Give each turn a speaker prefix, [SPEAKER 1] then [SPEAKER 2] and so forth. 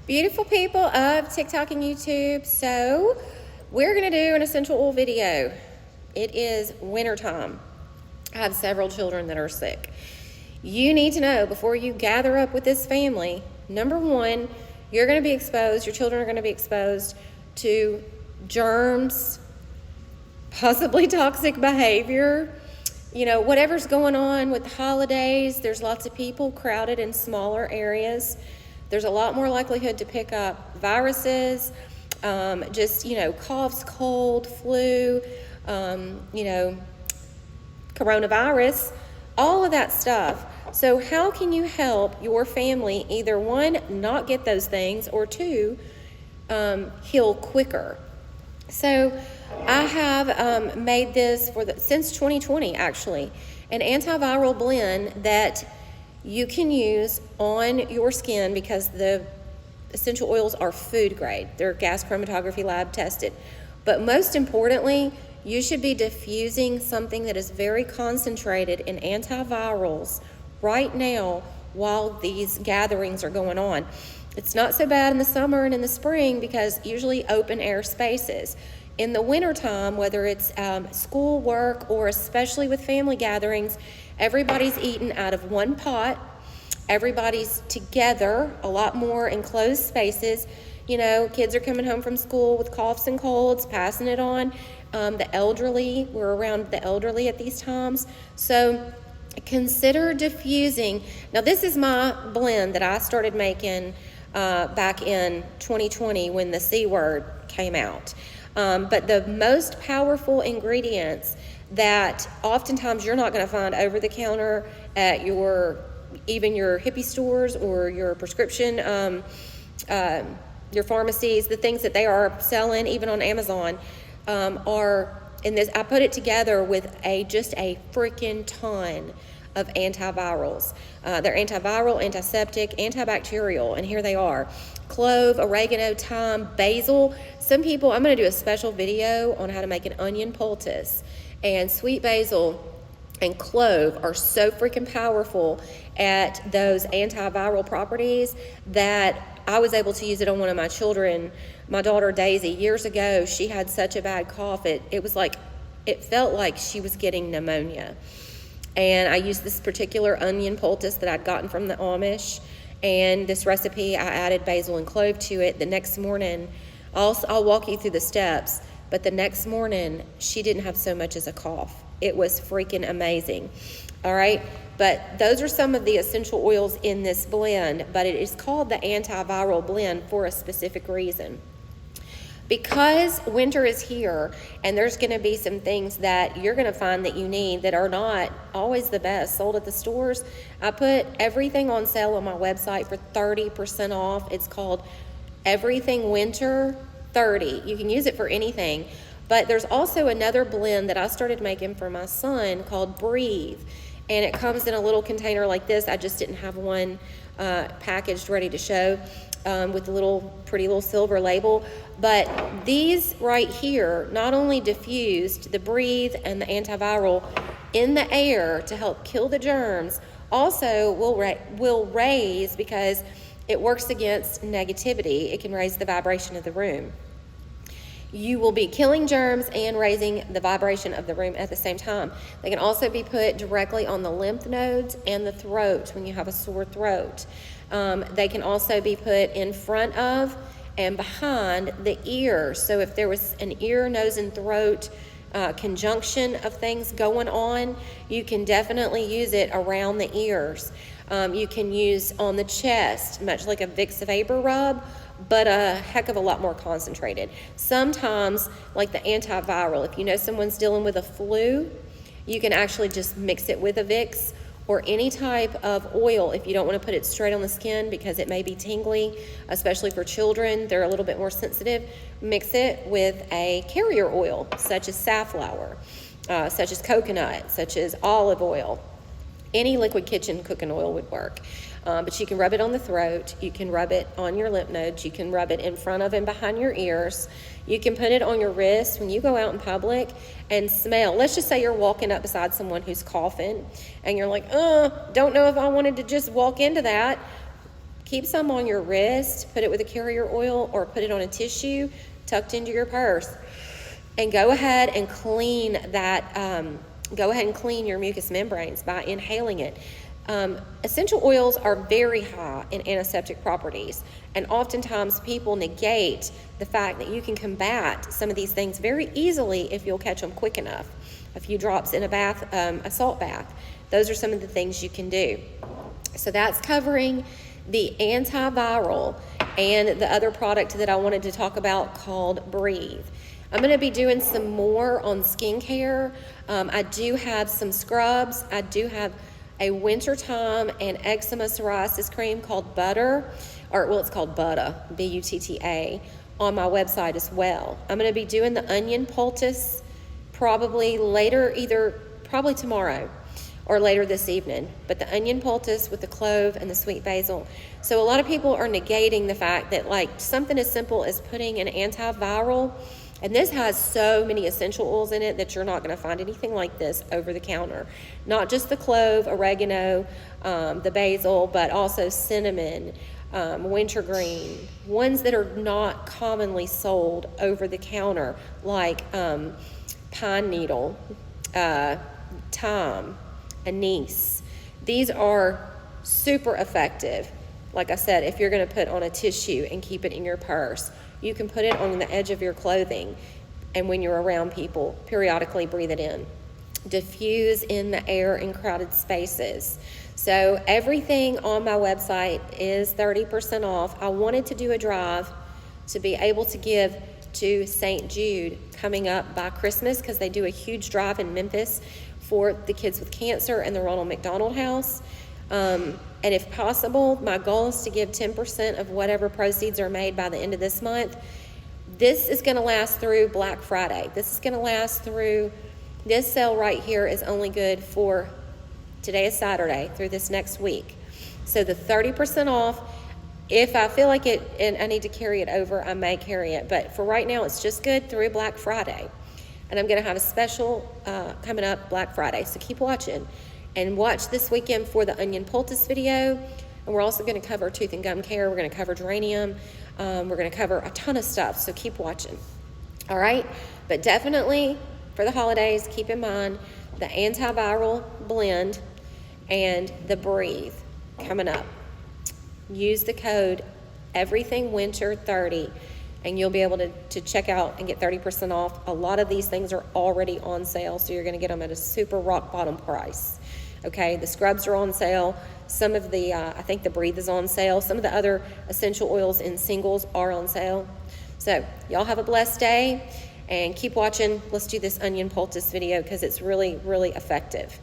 [SPEAKER 1] Beautiful people of TikTok and YouTube. So we're going to do an essential oil video. It is wintertime. I have several children that are sick. You need to know before you gather up with this family, number one, you're going to be exposed, your children are going to be exposed to germs, possibly toxic behavior. You know, whatever's going on with the holidays, there's lots of people crowded in smaller areas. There's a lot more likelihood to pick up viruses, coughs, cold, flu, coronavirus, all of that stuff. So how can you help your family either one, not get those things, or two, heal quicker? So I have made this since 2020 actually, an antiviral blend that you can use on your skin because the essential oils are food grade. They're gas chromatography lab tested. But most importantly, you should be diffusing something that is very concentrated in antivirals right now while these gatherings are going on. It's not so bad in the summer and in the spring because usually open air spaces. In the wintertime, whether it's school work or especially with family gatherings, everybody's eating out of one pot. Everybody's together, a lot more enclosed spaces. You know, kids are coming home from school with coughs and colds, passing it on. The elderly, we're around the elderly at these times. So consider diffusing. Now, this is my blend that I started making back in 2020 when the C word came out. But the most powerful ingredients that oftentimes you're not going to find over the counter at even your hippie stores or your prescription, your pharmacies, the things that they are selling even on Amazon are in this. I put it together with just a freaking ton of antivirals. They're antiviral, antiseptic, antibacterial, and here they are. Clove, oregano, thyme, basil. Some people, I'm going to do a special video on how to make an onion poultice. And sweet basil and clove are so freaking powerful at those antiviral properties that I was able to use it on one of my children. My daughter Daisy, years ago, she had such a bad cough. It felt like she was getting pneumonia. And I used this particular onion poultice that I'd gotten from the Amish. And this recipe, I added basil and clove to it. The next morning, I'll walk you through the steps, but the next morning, she didn't have so much as a cough. It was freaking amazing. All right, but those are some of the essential oils in this blend, but it is called the antiviral blend for a specific reason. Because winter is here and there's going to be some things that you're going to find that you need that are not always the best sold at the stores, I put everything on sale on my website for 30% off. It's called Everything Winter 30. You can use it for anything. But there's also another blend that I started making for my son called Breathe. And it comes in a little container like this. I just didn't have one packaged ready to show. With the pretty little silver label. But these right here not only diffused the Breathe and the antiviral in the air to help kill the germs, also will raise, because it works against negativity, it can raise the vibration of the room. You will be killing germs and raising the vibration of the room at the same time. They can also be put directly on the lymph nodes and the throat when you have a sore throat. They can also be put in front of and behind the ear. So if there was an ear, nose, and throat conjunction of things going on, you can definitely use it around the ears. You can use on the chest, much like a Vicks Vapor Rub, but a heck of a lot more concentrated. Sometimes, like the antiviral, if you know someone's dealing with a flu, you can actually just mix it with a Vicks or any type of oil if you don't want to put it straight on the skin because it may be tingly, especially for children. They're a little bit more sensitive. Mix it with a carrier oil, such as safflower, such as coconut, such as olive oil. Any liquid kitchen cooking oil would work. But you can rub it on the throat, you can rub it on your lymph nodes, you can rub it in front of and behind your ears, you can put it on your wrist when you go out in public and smell. Let's just say you're walking up beside someone who's coughing and you're like, don't know if I wanted to just walk into that. Keep some on your wrist, put it with a carrier oil, or put it on a tissue tucked into your purse. And go ahead and clean that, go ahead and clean your mucous membranes by inhaling it. Essential oils are very high in antiseptic properties, and oftentimes people negate the fact that you can combat some of these things very easily if you'll catch them quick enough. A few drops in a bath, a salt bath. Those are some of the things you can do. So that's covering the antiviral and the other product that I wanted to talk about called Breathe. I'm going to be doing some more on skincare. I do have some scrubs. I do have a wintertime and eczema psoriasis cream called Butter, it's called Butta, Butta, on my website as well. I'm going to be doing the onion poultice probably tomorrow or later this evening. But the onion poultice with the clove and the sweet basil. So a lot of people are negating the fact that like something as simple as putting an antiviral, and this has so many essential oils in it that you're not going to find anything like this over the counter. Not just the clove, oregano, the basil, but also cinnamon, wintergreen, ones that are not commonly sold over the counter, like pine needle, thyme, anise. These are super effective. Like I said, if you're going to put on a tissue and keep it in your purse, you can put it on the edge of your clothing, and when you're around people, periodically breathe it in. Diffuse in the air in crowded spaces. So everything on my website is 30% off. I wanted to do a drive to be able to give to St. Jude coming up by Christmas, because they do a huge drive in Memphis for the kids with cancer and the Ronald McDonald House. And if possible, my goal is to give 10% of whatever proceeds are made by the end of this month. This is going to last through Black Friday. This sale right here is only good for, today is Saturday, through this next week. So the 30% off, if I feel like it and I need to carry it over, I may carry it. But for right now, it's just good through Black Friday. And I'm going to have a special coming up Black Friday. So keep watching. And watch this weekend for the onion poultice video. And we're also going to cover tooth and gum care. We're going to cover geranium. We're going to cover a ton of stuff. So keep watching. All right? But definitely for the holidays, keep in mind the antiviral blend and the Breathe coming up. Use the code EVERYTHINGWINTER30 and you'll be able to check out and get 30% off. A lot of these things are already on sale, so you're going to get them at a super rock bottom price. Okay, the scrubs are on sale. Some of the, I think the Breathe is on sale. Some of the other essential oils in singles are on sale. So y'all have a blessed day and keep watching. Let's do this onion poultice video because it's really, really effective.